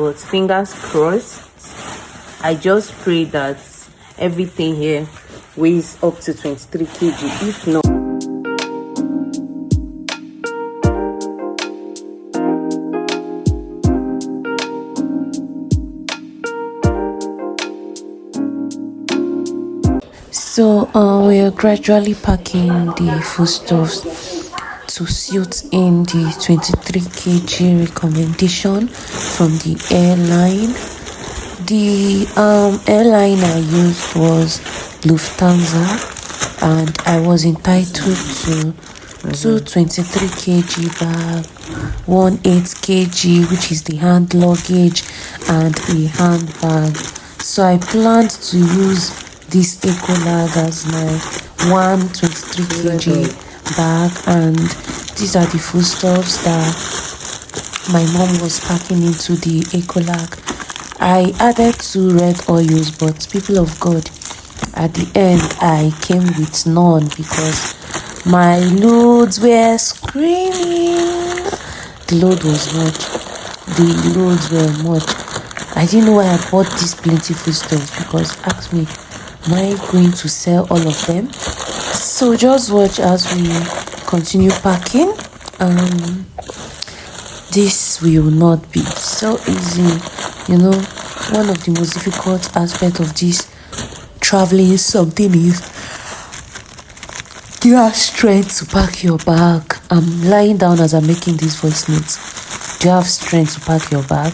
but fingers crossed. I just pray that everything here weighs up to 23 kg. If not, so we are gradually packing the foodstuffs to suit in the 23 kg recommendation from the airline. The airline I used was Lufthansa, and I was entitled to 223 kg bag, 18 kg, which is the hand luggage, and a handbag. So I planned to use this Ecolag as my 123 kg bag, and these are the foodstuffs that my mom was packing into the Ecolag. I added 2 red oils, but people of God, at the end I came with none because my loads were screaming. The load was much. The loads were much. I didn't know why I bought this plenty foodstuffs, because ask me, am I going to sell all of them? So just watch as we continue packing. This will not be so easy. You know, one of the most difficult aspects of this traveling something is you have strength to pack your bag. I'm lying down as I'm making these voice notes. Do you have strength to pack your bag?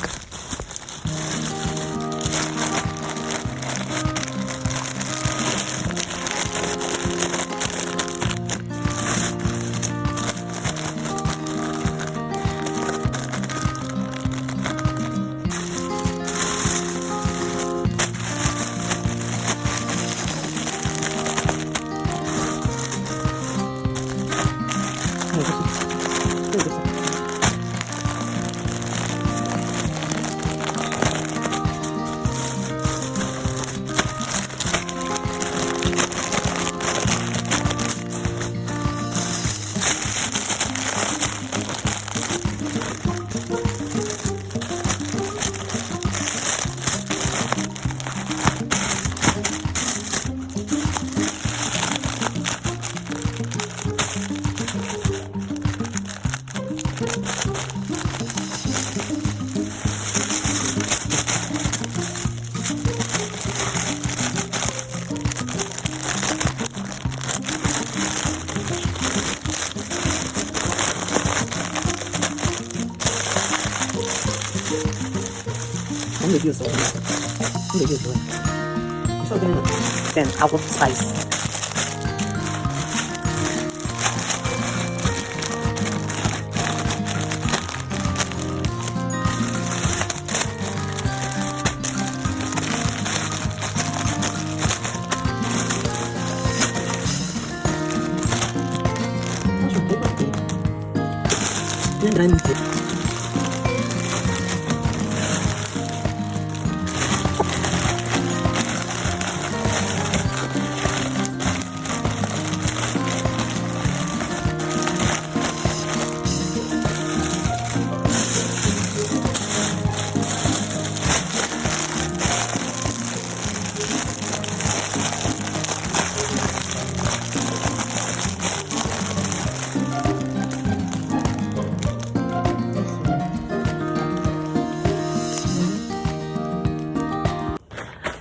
Then I will spice.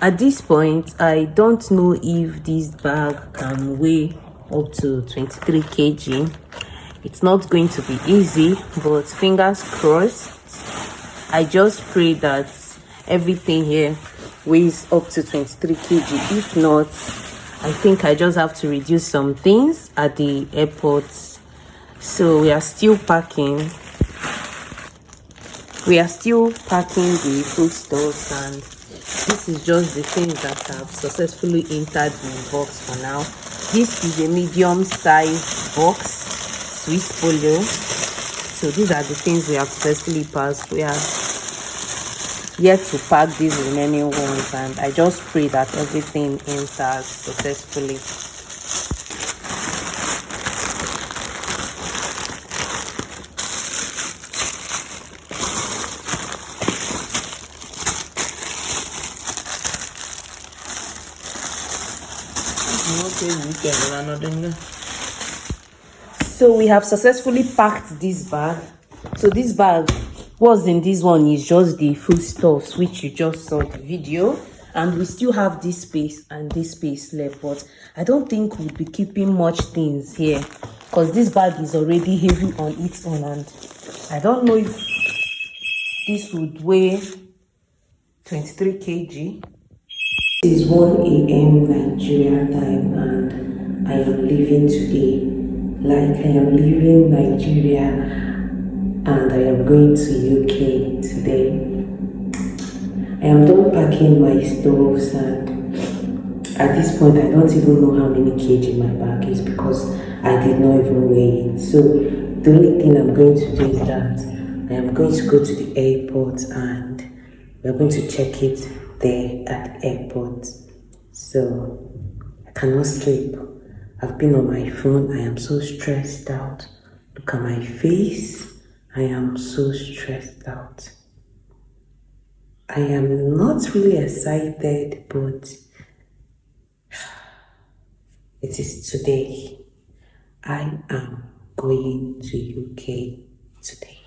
At this point, I don't know if this bag can weigh up to 23 kg. It's not going to be easy, but fingers crossed. I just pray that everything here weighs up to 23 kg. If not, I think I just have to reduce some things at the airport. So we are still packing. The foodstuffs, and this is just the things that have successfully entered the box for now. This is a medium size box, Swiss polio. So these are the things we have successfully passed. We are yet to pack these remaining ones, and I just pray that everything enters successfully. So we have successfully packed this bag. So this bag, what's in this one is just the foodstuffs, which you just saw the video. And we still have this space and this space left, but I don't think we'll be keeping much things here because this bag is already heavy on its own, and I don't know if this would weigh 23 kg. It is 1 a.m. Nigeria time and I am leaving today. Like, I am leaving Nigeria and I am going to UK today. I am done packing my stuffs, and at this point I don't even know how many kg my bag is because I did not even weigh it. So the only thing I'm going to do is that I am going to go to the airport and we're going to check it there at the airport. So I cannot sleep. I've been on my phone. I am so stressed out. Look at my face. I am so stressed out. I am not really excited, but it is today. I am going to UK today.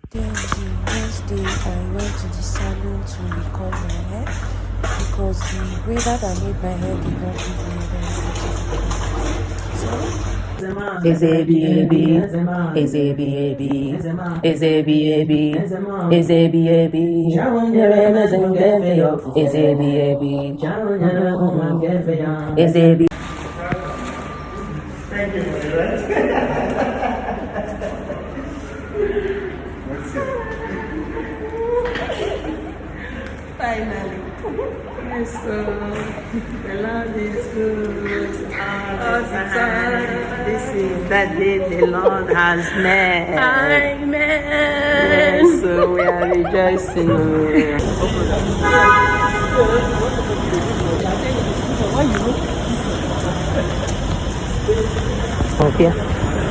Then the next day I went to the salon to record my hair because the braider that made my hair did not give me very much. So is a baby, is a baby, is a baby, is a baby, is a baby, is a baby. Thank you for Finally. Yes, so the Lord is good all the time. This is that day the Lord has made. Amen. Yes, so we are rejoicing. Okay,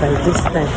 by this time.